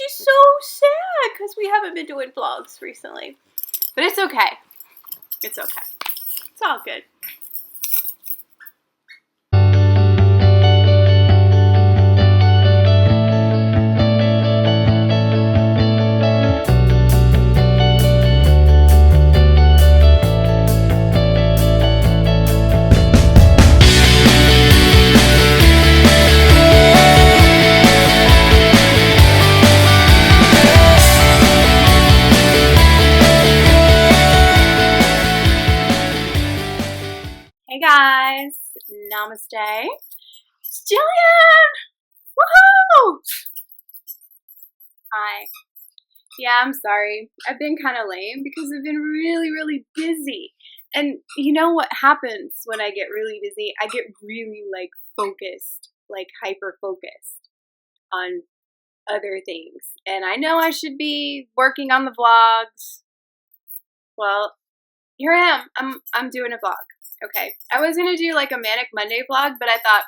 she's so sad because we haven't been doing vlogs recently. But it's okay. It's okay. It's all good. Hey guys, namaste. It's Jillian! Woohoo! Hi. Yeah, I'm sorry. I've been kind of lame because I've been really busy. And you know what happens when I get really busy? I get really focused, hyper focused on other things. And I know I should be working on the vlogs. Well, here I am. I'm doing a vlog. Okay, I was gonna do a Manic Monday vlog, but I thought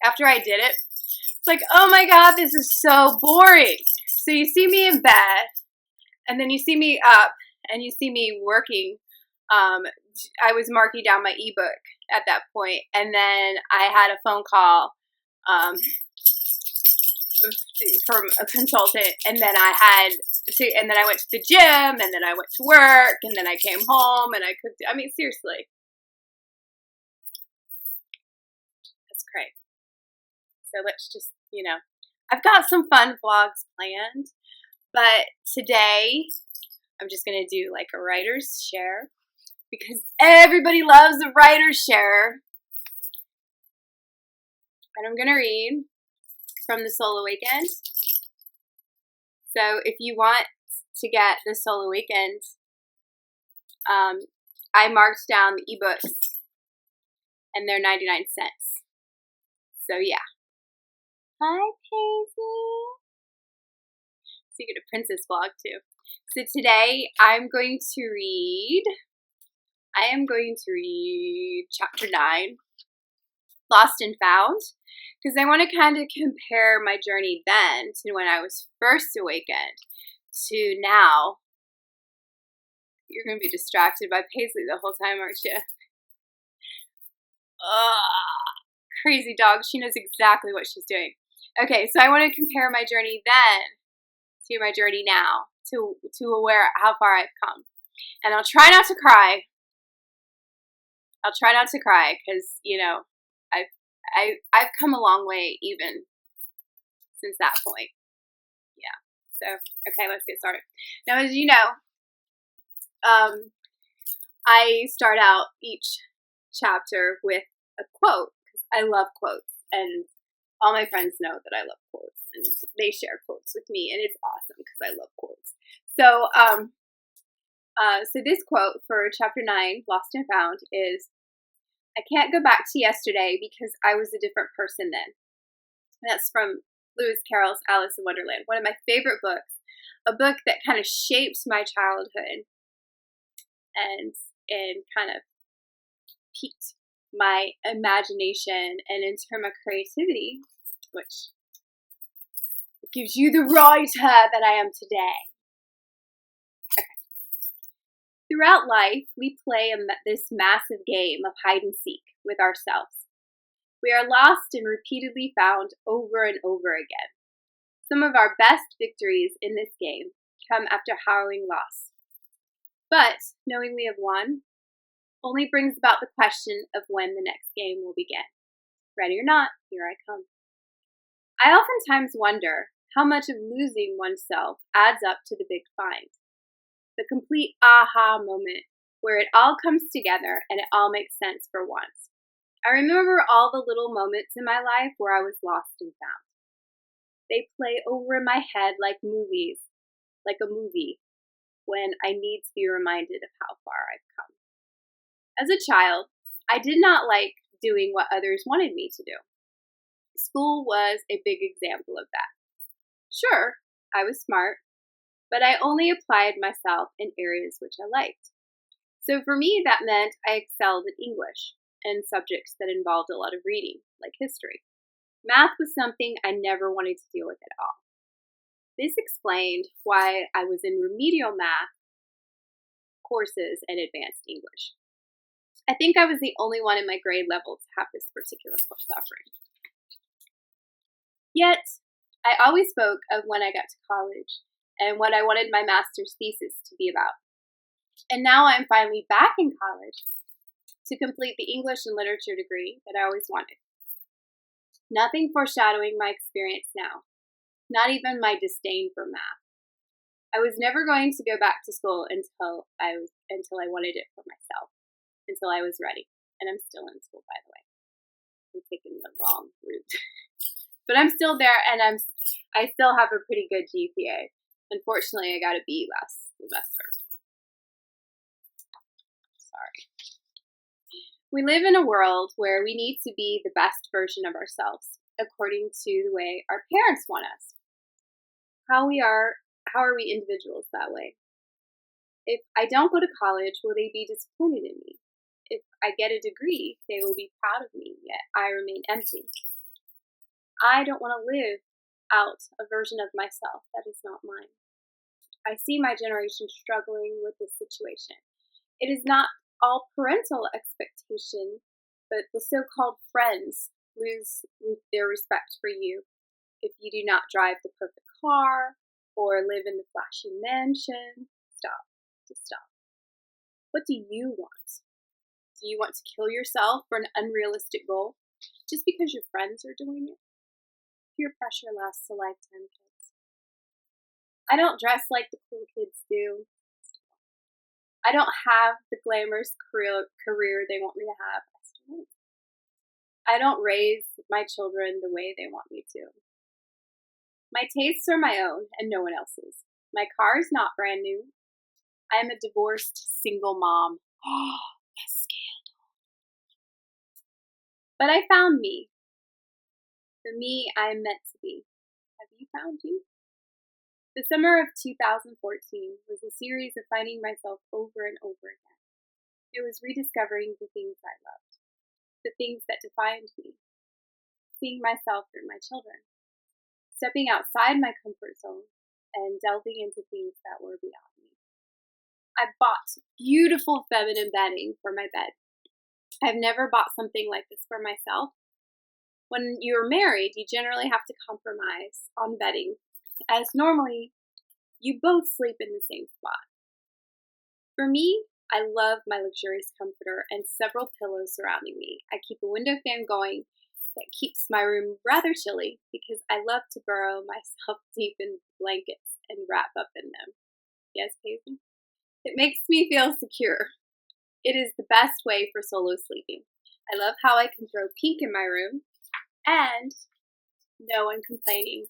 after I did it, it's like, oh my god, this is so boring. So you see me in bed, and then you see me up, and you see me working. I was marking down my ebook at that point, and then I had a phone call from a consultant, and then and then I went to the gym, and then I went to work, and then I came home, and I cooked. I mean, seriously. Great. So let's just, I've got some fun vlogs planned, but today I'm just going to do a writer's share because everybody loves a writer's share. And I'm going to read from the Soul Awakened. So if you want to get the Soul Awakened, I marked down the ebooks and they're 99 cents. So yeah. Hi, Paisley. So you get a princess vlog too. So today I am going to read chapter 9, Lost and Found, because I want to kind of compare my journey then to when I was first awakened to now. You're going to be distracted by Paisley the whole time, aren't you? Crazy dog. She knows exactly what she's doing. Okay, so I want to compare my journey then to my journey now, to how far I've come. And I'll try not to cry. I'll try not to cry because, I've come a long way even since that point. Yeah. So, okay, let's get started. Now, as you know, I start out each chapter with a quote. I love quotes, and all my friends know that I love quotes, and they share quotes with me, and it's awesome because I love quotes. So, so this quote for chapter 9, Lost and Found, is, "I can't go back to yesterday because I was a different person then." And that's from Lewis Carroll's Alice in Wonderland, one of my favorite books, a book that kind of shaped my childhood and kind of piqued my imagination and in terms of creativity, which gives you the writer that I am today. Okay. Throughout life, we play this massive game of hide and seek with ourselves. We are lost and repeatedly found over and over again. Some of our best victories in this game come after harrowing loss. But knowing we have won only brings about the question of when the next game will begin. Ready or not, here I come. I oftentimes wonder how much of losing oneself adds up to the big find. The complete aha moment where it all comes together and it all makes sense for once. I remember all the little moments in my life where I was lost and found. They play over in my head like a movie, when I need to be reminded of how far I've come. As a child, I did not like doing what others wanted me to do. School was a big example of that. Sure, I was smart, but I only applied myself in areas which I liked. So for me, that meant I excelled in English and subjects that involved a lot of reading, like history. Math was something I never wanted to deal with at all. This explained why I was in remedial math courses and advanced English. I think I was the only one in my grade level to have this particular course offering. Yet, I always spoke of when I got to college and what I wanted my master's thesis to be about. And now I'm finally back in college to complete the English and literature degree that I always wanted. Nothing foreshadowing my experience now, not even my disdain for math. I was never going to go back to school until I wanted it for myself, until I was ready. And I'm still in school, by the way. I'm taking the wrong route. But I'm still there, and I still have a pretty good GPA. Unfortunately, I got a B last semester. Sorry. We live in a world where we need to be the best version of ourselves, according to the way our parents want us. How are we individuals that way? If I don't go to college, will they be disappointed in me? If I get a degree, they will be proud of me, yet I remain empty. I don't want to live out a version of myself that is not mine. I see my generation struggling with this situation. It is not all parental expectation, but the so-called friends lose their respect for you if you do not drive the perfect car or live in the flashy mansion. Stop. Just stop. What do you want? Do you want to kill yourself for an unrealistic goal just because your friends are doing it? Peer pressure lasts a lifetime, kids. I don't dress like the cool kids do. I don't have the glamorous career they want me to have. I don't raise my children the way they want me to. My tastes are my own and no one else's. My car is not brand new. I am a divorced single mom. Oh, a scandal. But I found me. The me I am meant to be. Have you found you? The summer of 2014 was a series of finding myself over and over again. It was rediscovering the things I loved, the things that defined me, seeing myself through my children, stepping outside my comfort zone and delving into things that were beyond me. I bought beautiful feminine bedding for my bed. I've never bought something like this for myself. When you're married, you generally have to compromise on bedding, as normally you both sleep in the same spot. For me, I love my luxurious comforter and several pillows surrounding me. I keep a window fan going that keeps my room rather chilly because I love to burrow myself deep in blankets and wrap up in them. Yes, Paisley? It makes me feel secure. It is the best way for solo sleeping. I love how I can throw pink in my room and no one complaining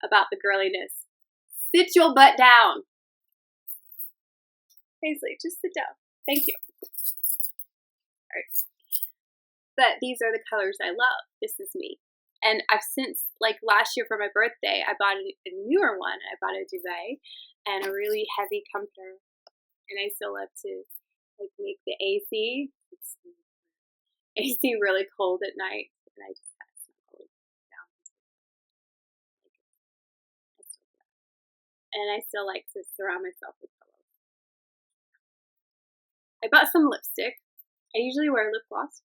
about the girliness. Sit your butt down. Paisley, just sit down. Thank you. All right. But these are the colors I love. This is me. And I've since, like last year for my birthday, I bought a newer one. I bought a duvet and a really heavy comforter. And I still love to make the AC really cold at night. And I just kind of snuggle down. And I still like to surround myself with pillows. I bought some lipstick. I usually wear lip gloss.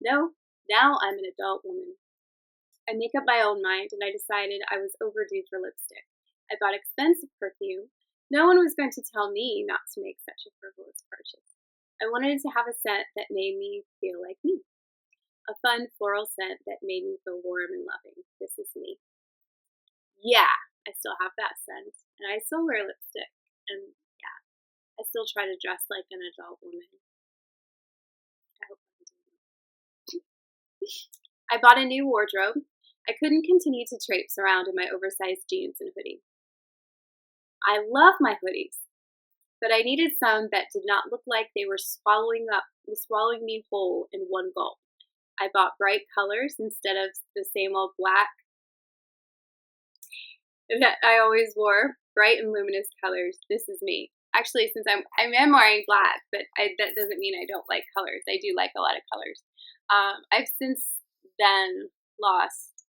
No, now I'm an adult woman. I make up my own mind, and I decided I was overdue for lipstick. I bought expensive perfume. No one was going to tell me not to make such a frivolous purchase. I wanted to have a scent that made me feel like me. A fun floral scent that made me feel warm and loving. This is me. Yeah, I still have that scent, and I still wear lipstick, and yeah, I still try to dress like an adult woman. I hope I'm doing that. I bought a new wardrobe. I couldn't continue to traipse around in my oversized jeans and hoodie. I love my hoodies, but I needed some that did not look like they were swallowing me whole in one gulp. I bought bright colors instead of the same old black that I always wore. Bright and luminous colors. This is me. Actually, since I am wearing black, but that doesn't mean I don't like colors. I do like a lot of colors. I've since then lost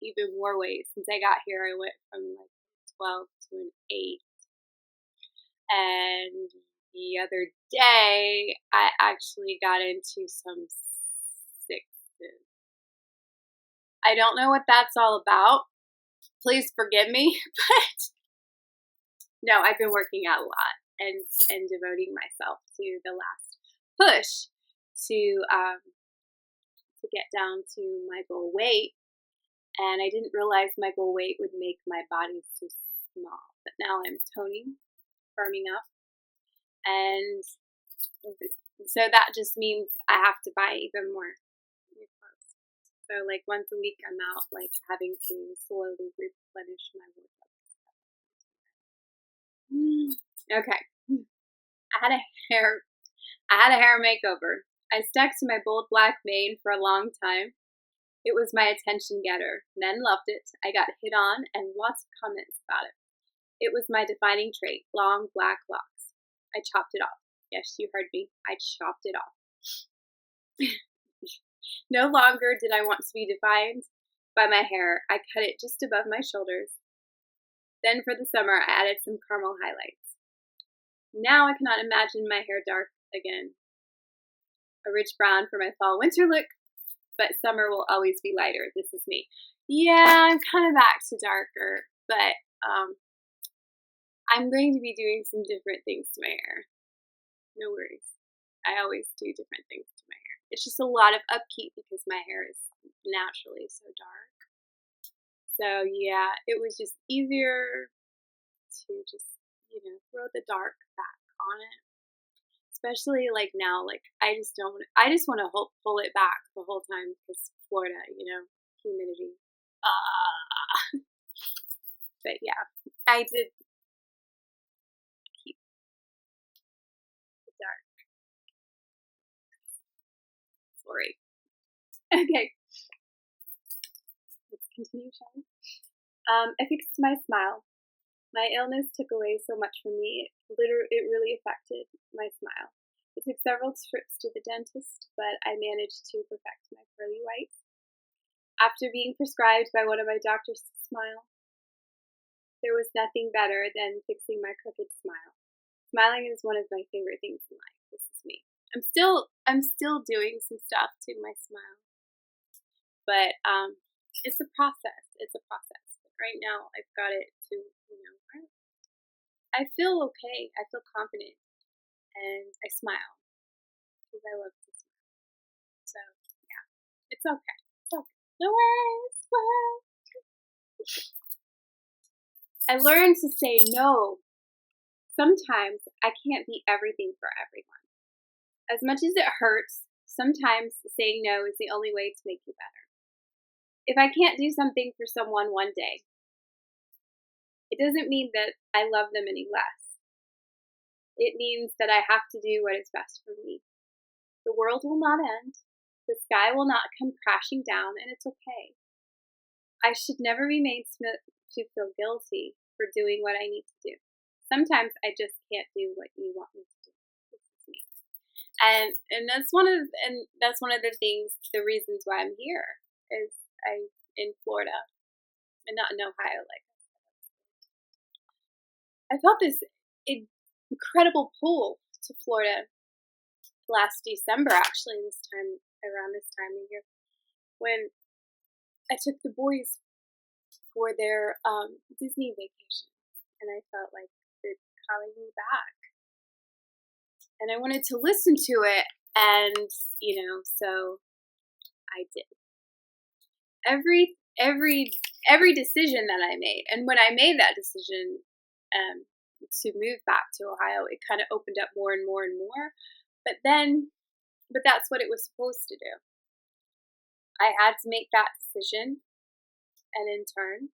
even more weight. Since I got here, I went from like 12 to an 8. And the other day, I actually got into some 6s. I don't know what that's all about. Please forgive me, but no, I've been working out a lot and devoting myself to the last push to get down to my goal weight. And I didn't realize my goal weight would make my body too small. But now I'm toning, firming up. And so that just means I have to buy even more new clothes. So like once a week I'm out like having to slowly replenish my wardrobe. Okay. I had a hair makeover. I stuck to my bold black mane for a long time. It was my attention getter. Men loved it. I got hit on and lots of comments about it. It was my defining trait, long black locks. I chopped it off. Yes, you heard me. I chopped it off. No longer did I want to be defined by my hair. I cut it just above my shoulders. Then for the summer, I added some caramel highlights. Now I cannot imagine my hair dark again. A rich brown for my fall-winter look, but summer will always be lighter. This is me. Yeah, I'm kind of back to darker, but I'm going to be doing some different things to my hair. No worries. I always do different things to my hair. It's just a lot of upkeep because my hair is naturally so dark. So yeah, it was just easier to just, throw the dark back on it. Especially like now, like I just want to pull it back the whole time because Florida, humidity. But yeah, I did keep the dark. Sorry. Okay. Let's continue, shall we? I fixed my smile. My illness took away so much from me. It really affected my smile. It took several trips to the dentist, but I managed to perfect my pearly whites. After being prescribed by one of my doctors to smile, there was nothing better than fixing my crooked smile. Smiling is one of my favorite things in life. This is me. I'm still doing some stuff to my smile, but it's a process. It's a process. But right now, I've got it to I feel okay. I feel confident, and I smile because I love to smile. So yeah, it's okay. It's okay. No worries. I learned to say no. Sometimes I can't be everything for everyone. As much as it hurts, sometimes saying no is the only way to make you better. If I can't do something for someone one day, it doesn't mean that I love them any less. It means that I have to do what is best for me. The world will not end. The sky will not come crashing down, and it's okay. I should never be made to feel guilty for doing what I need to do. Sometimes I just can't do what you want me to do. This is me. And that's one of the things, the reasons why I'm here is I'm in Florida and not in Ohio like I felt this incredible pull to Florida last December, actually, around this time of year, when I took the boys for their Disney vacation, and I felt like it's calling me back. And I wanted to listen to it, and, so I did. Every decision that I made, and when I made that decision, to move back to Ohio, it kind of opened up more and more and more. But that's what it was supposed to do. I had to make that decision, and in turn,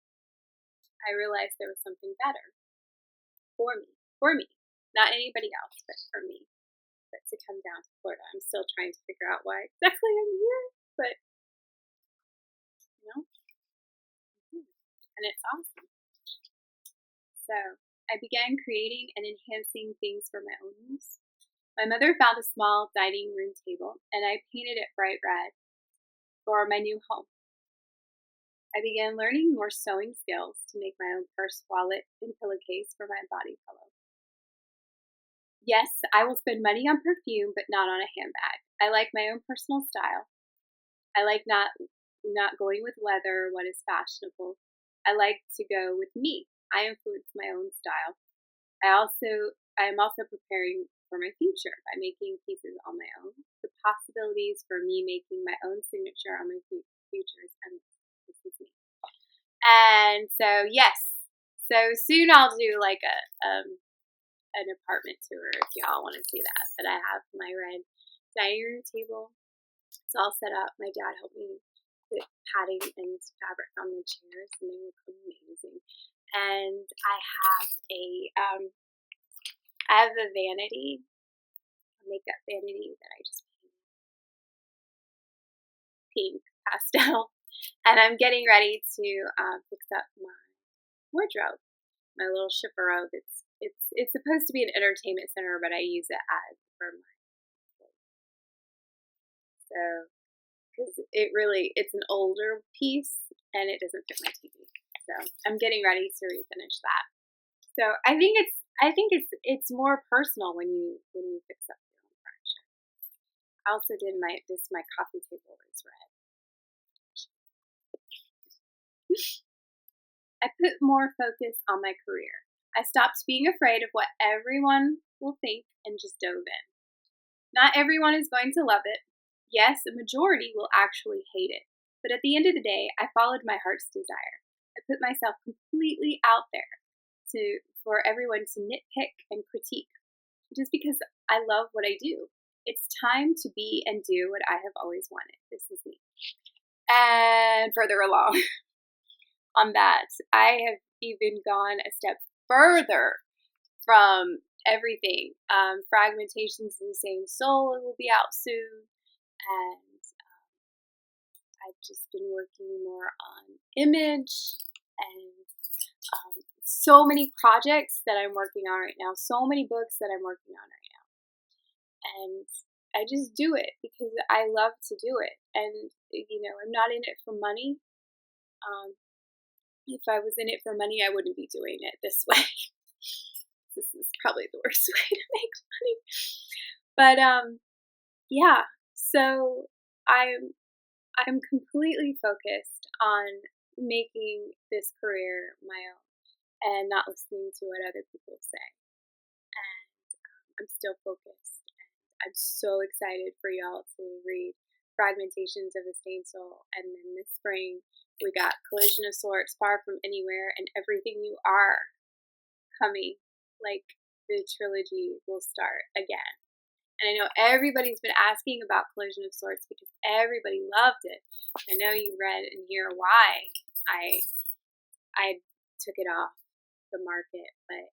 I realized there was something better for me, not anybody else, but for me. But to come down to Florida, I'm still trying to figure out why exactly I'm here, but and it's awesome. So I began creating and enhancing things for my own use. My mother found a small dining room table, and I painted it bright red for my new home. I began learning more sewing skills to make my own purse, wallet, and pillowcase for my body pillow. Yes, I will spend money on perfume, but not on a handbag. I like my own personal style. I like not going with leather or what is fashionable. I like to go with me. I influence my own style. I am also preparing for my future by making pieces on my own. The possibilities for me making my own signature on my future is endless. This is me. And so yes, so soon I'll do like an apartment tour if y'all want to see that. But I have my red dining room table. It's all set up. My dad helped me put padding and fabric on the chairs, and they look amazing. And I have a vanity, a makeup vanity that I just painted pink pastel, and I'm getting ready to fix up my wardrobe, my little shipper robe. It's supposed to be an entertainment center, but I use it as for my clothes. So, because it's an older piece and it doesn't fit my TV. So I'm getting ready to refinish that. So I think it's more personal when you fix up your own furniture. I also did my coffee table is red. I put more focus on my career. I stopped being afraid of what everyone will think and just dove in. Not everyone is going to love it. Yes, a majority will actually hate it. But at the end of the day, I followed my heart's desire. I put myself completely out there for everyone to nitpick and critique, just because I love what I do. It's time to be and do what I have always wanted. This is me. And further along on that, I have even gone a step further from everything. Fragmentations in the Same Soul will be out soon, and I've just been working more on image and so many projects that I'm working on right now, so many books that I'm working on right now. And I just do it because I love to do it. And, I'm not in it for money. If I was in it for money, I wouldn't be doing it this way. This is probably the worst way to make money. But, yeah, so I'm completely focused on making this career my own and not listening to what other people say. And I'm still focused. And I'm so excited for y'all to read Fragmentations of the Stained Soul. And then this spring, we got Collision of Sorts, Far From Anywhere, and Everything You Are coming. Like, the trilogy will start again. And I know everybody's been asking about Collision of Sorts because everybody loved it. I know you read and hear why I took it off the market, but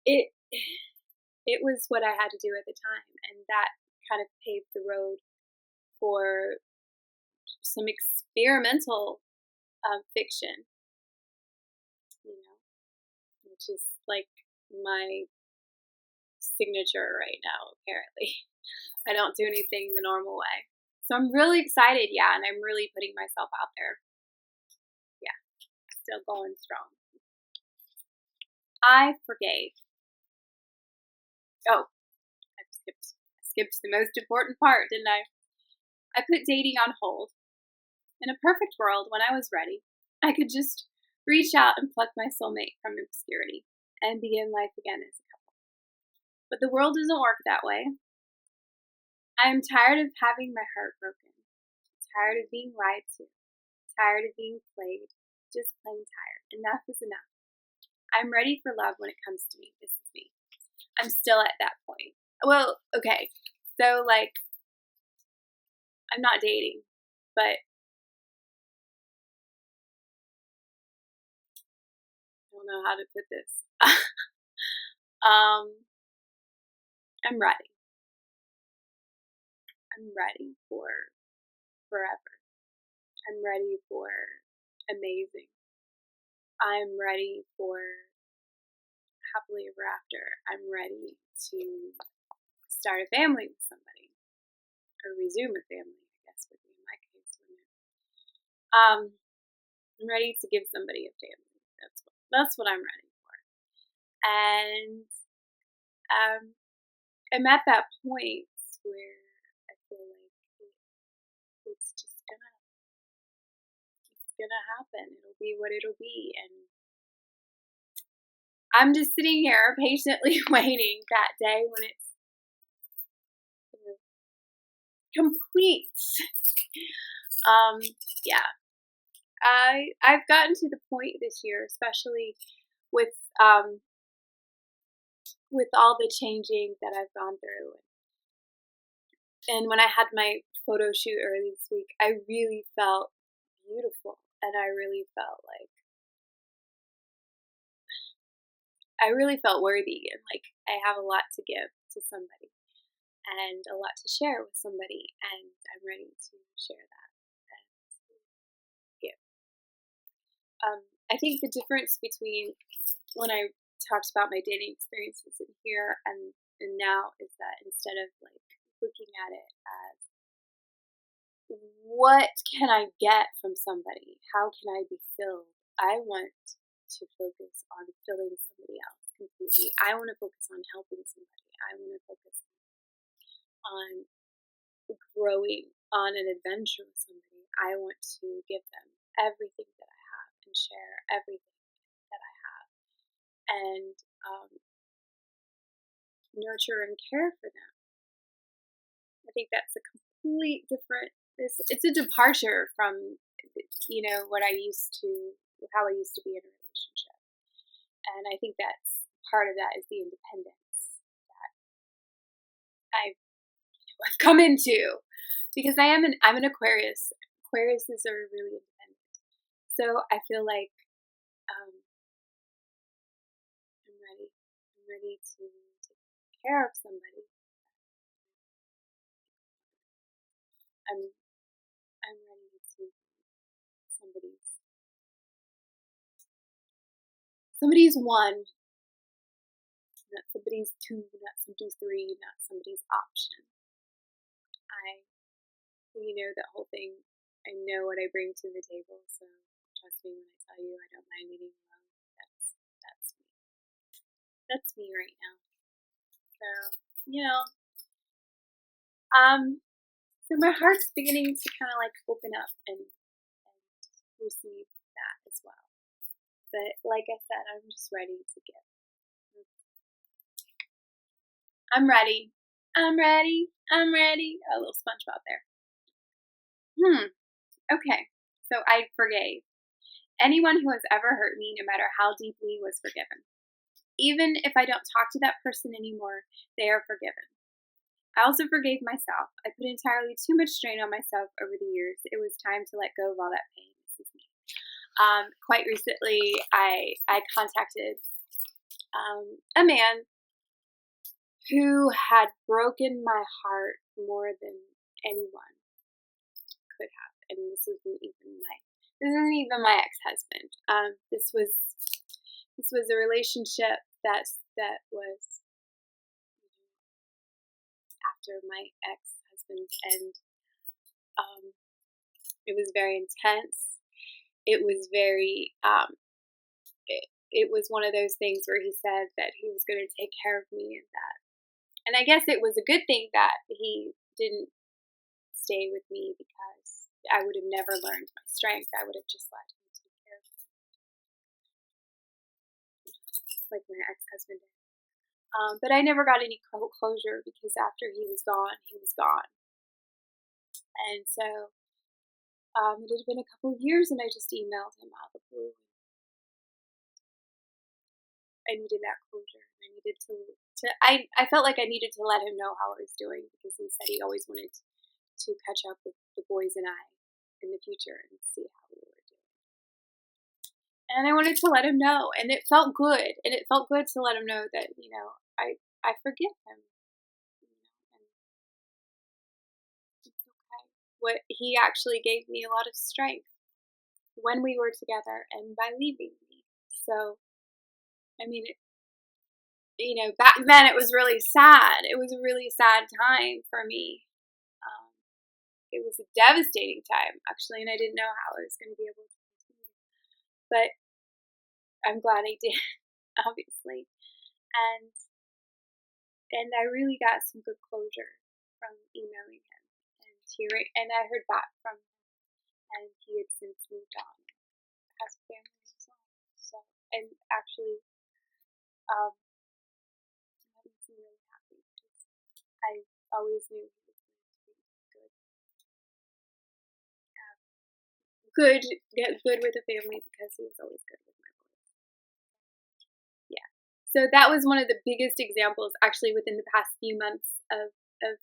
it was what I had to do at the time, and that kind of paved the road for some experimental fiction, which is like my signature right now, apparently. I don't do anything the normal way. So I'm really excited, and I'm really putting myself out there. Yeah, still going strong. I forgave. Oh, I skipped the most important part, didn't I? I put dating on hold. In a perfect world, when I was ready, I could just reach out and pluck my soulmate from obscurity and begin life again as a couple. But the world doesn't work that way. I am tired of having my heart broken, tired of being lied to, tired of being played, just plain tired. Enough is enough. I'm ready for love when it comes to me. This is me. I'm still at that point. Well, okay. So, I'm not dating, but I don't know how to put this. I'm ready. I'm ready for forever. I'm ready for amazing. I'm ready for happily ever after. I'm ready to start a family with somebody, or resume a family, I guess would be in my case, wouldn't it? I'm ready to give somebody a family. That's what I'm ready for. And I'm at that point where I feel like it's just gonna happen. It'll be what it'll be, and I'm just sitting here patiently waiting that day when it's complete. Yeah, I've gotten to the point this year, especially with all the changing that I've gone through, and when I had my photo shoot early this week, I really felt beautiful, and I really felt worthy, and like I have a lot to give to somebody and a lot to share with somebody, and I'm ready to share that and give. I think the difference between when I talked about my dating experiences in here and now is that instead of like looking at it as what can I get from somebody, how can I be filled, I want to focus on filling somebody else completely. I want to focus on helping somebody. I want to focus on growing on an adventure with somebody. I want to give them everything that I have and share everything that I have and nurture and care for them. I think that's a complete different. It's a departure from what I used to, how I used to be in a relationship, and I think that's part of that is the independence that I've come into because I'm an Aquarius. Aquariuses are really independent, so I feel like I'm ready. I'm ready to take care of somebody. I'm ready to somebody's one, not somebody's two, not somebody's three, not somebody's option. That whole thing. I know what I bring to the table, so trust me when I tell you I don't mind eating alone. That's me. That's me right now. So so my heart's beginning to kind of like open up and receive that as well. But like I said, I'm just ready to give. I'm ready. I'm ready. I'm ready. A little SpongeBob there. Okay. So I forgave. Anyone who has ever hurt me, no matter how deeply, was forgiven. Even if I don't talk to that person anymore, they are forgiven. I also forgave myself. I put entirely too much strain on myself over the years. It was time to let go of all that pain. This is me. Quite recently, I contacted a man who had broken my heart more than anyone could have, and this isn't even my ex-husband. This was a relationship that was after my ex-husband, and it was very intense. It was very it was one of those things where he said that he was going to take care of me, and I guess it was a good thing that he didn't stay with me because I would have never learned my strength. I would have just let him take care of me, like my ex-husband did. But I never got any closure because after he was gone, he was gone. And so it had been a couple of years, and I just emailed him out of the blue. I needed that closure. I needed to I felt like I needed to let him know how I was doing because he said he always wanted to catch up with the boys and I in the future and see how we were doing. And I wanted to let him know, and it felt good. And it felt good to let him know that, I forgive him. And it's okay. He actually gave me a lot of strength when we were together and by leaving me. So, I mean, back then it was really sad. It was a really sad time for me. It was a devastating time, actually, and I didn't know how I was going to be able to continue. but I'm glad I did, obviously. And I really got some good closure from emailing him and I heard back from him, and he had since moved on, has a family of his own. So, and actually, that makes me really happy because I always knew he was going to be good with a family because he was always good with my boys. Yeah. So that was one of the biggest examples, actually, within the past few months of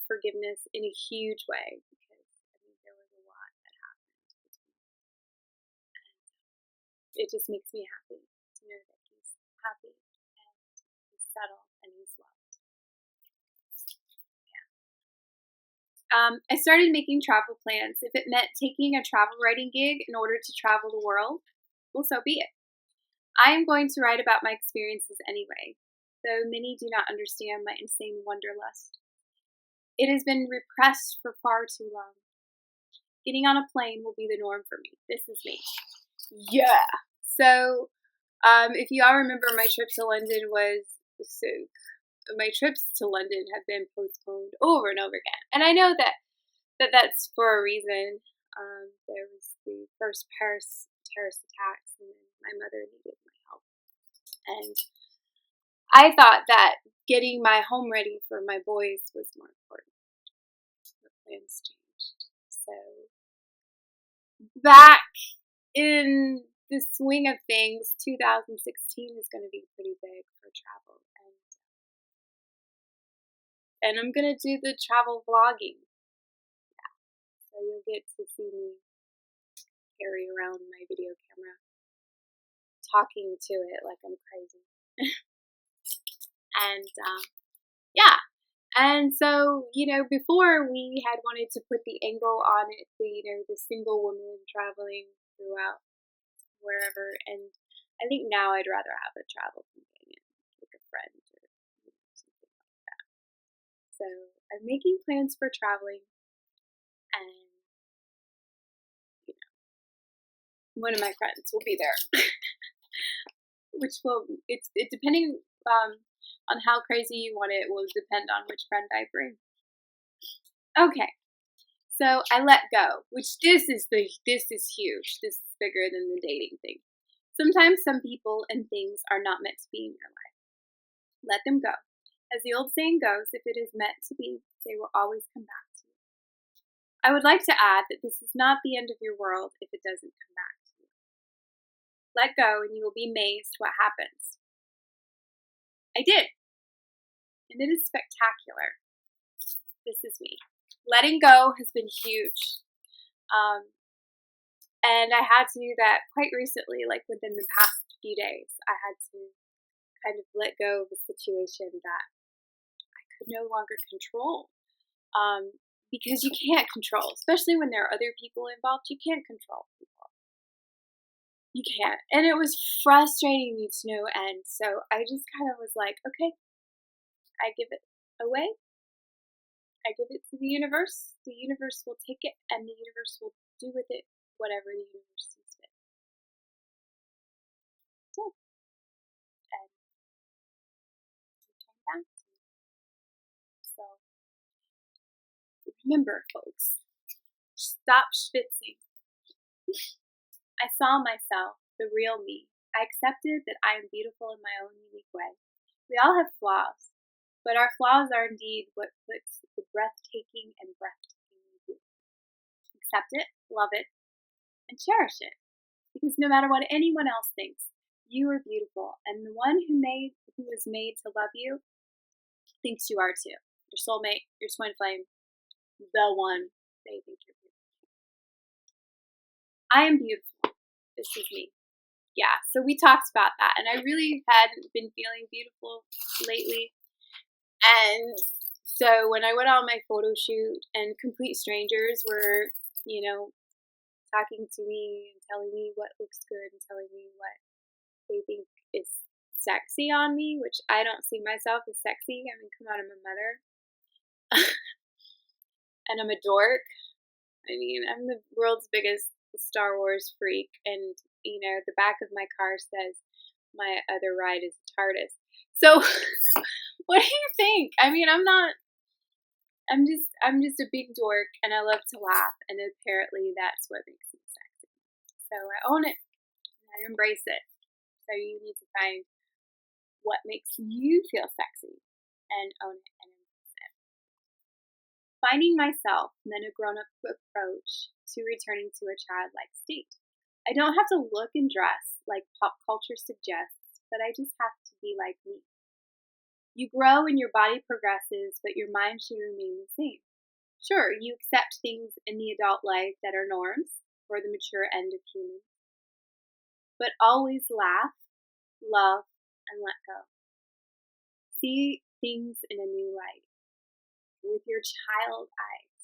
forgiveness in a huge way, because I mean there was a lot that happened between us. And it just makes me happy to know that he's happy and he's settled and he's loved. Yeah. I started making travel plans. If it meant taking a travel writing gig in order to travel the world, well, so be it. I am going to write about my experiences anyway, though many do not understand my insane wanderlust. It has been repressed for far too long. Getting on a plane will be the norm for me. This is me. Yeah. So, if you all remember, my trip to London my trips to London have been postponed over and over again. And I know that's for a reason. There was the first Paris terrorist attacks, and then my mother needed my help. And I thought that getting my home ready for my boys was more important. The plans changed. So, back in the swing of things, 2016 is going to be pretty big for travel. And I'm going to do the travel vlogging. Yeah. So you'll get to see me carry around my video camera, talking to it like I'm crazy. And yeah, and so before we had wanted to put the angle on it, the single woman traveling throughout wherever, and I think now I'd rather have a travel companion, like a friend or something like that. So I'm making plans for traveling, and one of my friends will be there, which will it's depending on how crazy you want it will depend on which friend I bring. Okay, so I let go, which this is huge. This is bigger than the dating thing. Sometimes some people and things are not meant to be in your life. Let them go. As the old saying goes, if it is meant to be, they will always come back to you. I would like to add that this is not the end of your world if it doesn't come back to you. Let go and you will be amazed what happens. I did. And it is spectacular. This is me. Letting go has been huge. And I had to do that quite recently, like within the past few days. I had to kind of let go of a situation that I could no longer control. Because you can't control, especially when there are other people involved, you can't control people. You can't. And it was frustrating me to no end. So I just kind of was like, okay, I give it away. I give it to the universe. The universe will take it, and the universe will do with it whatever the universe sees fit. So, and it came back to me. So, remember, folks, stop schwitzing. I saw myself, the real me. I accepted that I am beautiful in my own unique way. We all have flaws, but our flaws are indeed what puts the breathtaking and breathtakingly beautiful. Accept it, love it, and cherish it. Because no matter what anyone else thinks, you are beautiful, and the one who was made to love you thinks you are too. Your soulmate, your twin flame, the one they think you're beautiful. I am beautiful. This is me. Yeah, so we talked about that, and I really hadn't been feeling beautiful lately. And so when I went on my photo shoot and complete strangers were, talking to me and telling me what looks good and telling me what they think is sexy on me, which I don't see myself as sexy. I mean, come on, I'm a mother. And I'm a dork. I mean, I'm the world's biggest Star Wars freak, and the back of my car says my other ride is TARDIS. So, what do you think? I mean, I'm just a big dork, and I love to laugh, and apparently that's what makes me sexy. So I own it, and I embrace it. So you need to find what makes you feel sexy, and own it and embrace it. Finding myself meant a grown-up approach to returning to a childlike state. I don't have to look and dress like pop culture suggests, but I just have to be like me. You grow and your body progresses, but your mind should remain the same. Sure, you accept things in the adult life that are norms for the mature end of humans, but always laugh, love, and let go. See things in a new light, with your child eyes.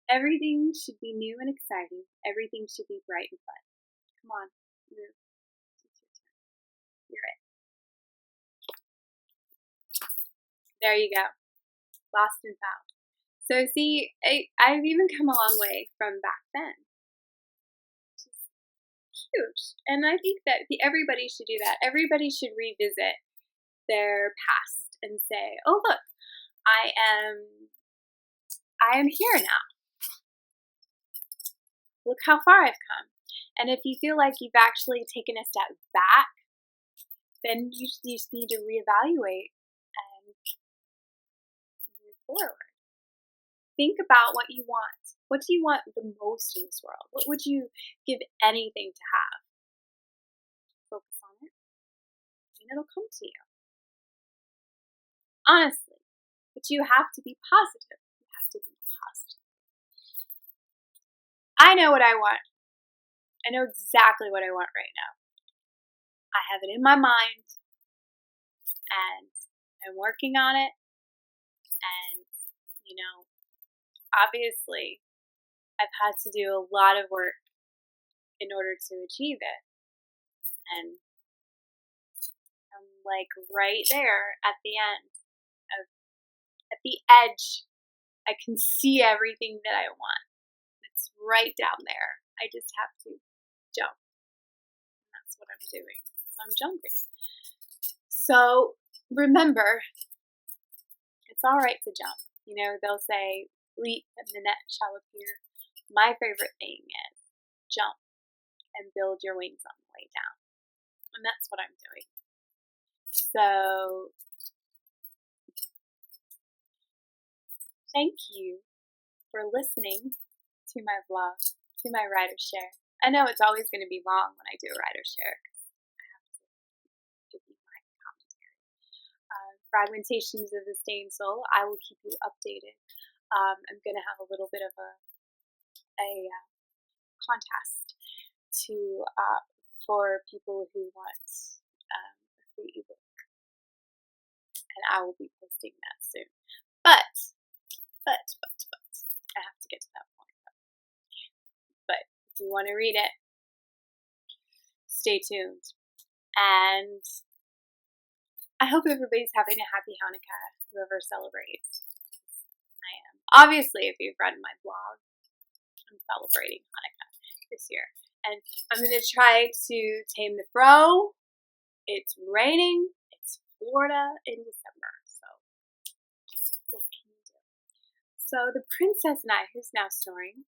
Everything should be new and exciting. Everything should be bright and fun. Come on, move. It's your turn. You're it. There you go. Lost and found. So see, I've even come a long way from back then. Just huge. And I think that everybody should do that. Everybody should revisit their past and say, oh look, I am here now. Look how far I've come. And if you feel like you've actually taken a step back, then you just need to reevaluate and move forward. Think about what you want. What do you want the most in this world? What would you give anything to have? Focus on it, and it'll come to you. Honestly, but you have to be positive. You have to be positive. I know what I want. I know exactly what I want right now. I have it in my mind, and I'm working on it, and, obviously, I've had to do a lot of work in order to achieve it, and I'm like right there at the end, at the edge. I can see everything that I want. It's right down there. I just have to jump. That's what I'm doing. I'm jumping. So remember, it's all right to jump. They'll say, leap and the net shall appear. My favorite thing is jump and build your wings on the way down. And that's what I'm doing. So thank you for listening to my vlog, to my writer share. I know it's always going to be long when I do a writer share because I have to give you my commentary. Fragmentations of the Staying Soul, I will keep you updated. I'm going to have a little bit of a contest for people who want a free ebook, and I will be posting that soon. But I have to get to that point. But if you want to read it, stay tuned. And I hope everybody's having a happy Hanukkah, whoever celebrates. I am. Obviously, if you've read my blog, I'm celebrating Hanukkah this year. And I'm going to try to tame the fro. It's raining. It's Florida in December. So, what can you do? So, the princess and I, who's now snoring,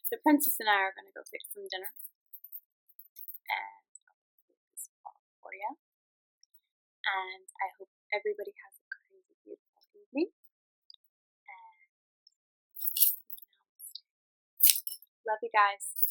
the princess and I are going to go fix some dinner. And I'll put this vlog for you. And I hope everybody has a crazy, beautiful evening. And love you guys.